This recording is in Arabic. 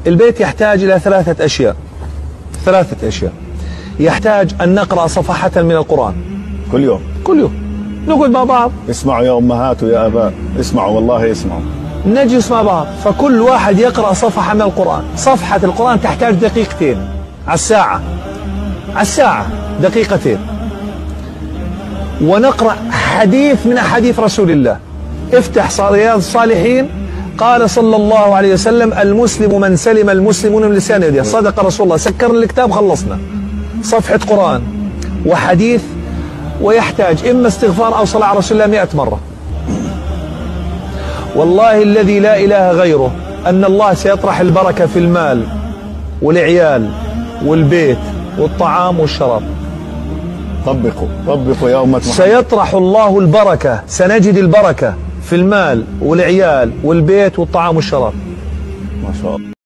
البيت يحتاج إلى ثلاثة أشياء. يحتاج أن نقرأ صفحة من القرآن كل يوم نقعد مع بعض. اسمعوا يا أمهات ويا آباء، اسمعوا والله اسمعوا. نجلس مع بعض، فكل واحد يقرأ صفحة من القرآن. صفحة القرآن تحتاج دقيقتين على الساعة دقيقتين. ونقرأ حديث من أحاديث رسول الله. افتح رياض الصالحين، قال صلى الله عليه وسلم: المسلم من سلم المسلمون من لسانه ويده. صدق رسول الله. سكرنا الكتاب، خلصنا صفحة قرآن وحديث. ويحتاج إما استغفار أو صلاة على رسول الله 100 مرة. والله الذي لا إله غيره أن الله سيطرح البركة في المال والعيال والبيت والطعام والشراب. طبقوا يا أمة محمد. سيطرح الله البركة، سنجد البركة في المال والعيال والبيت والطعام والشراب. ما شاء الله.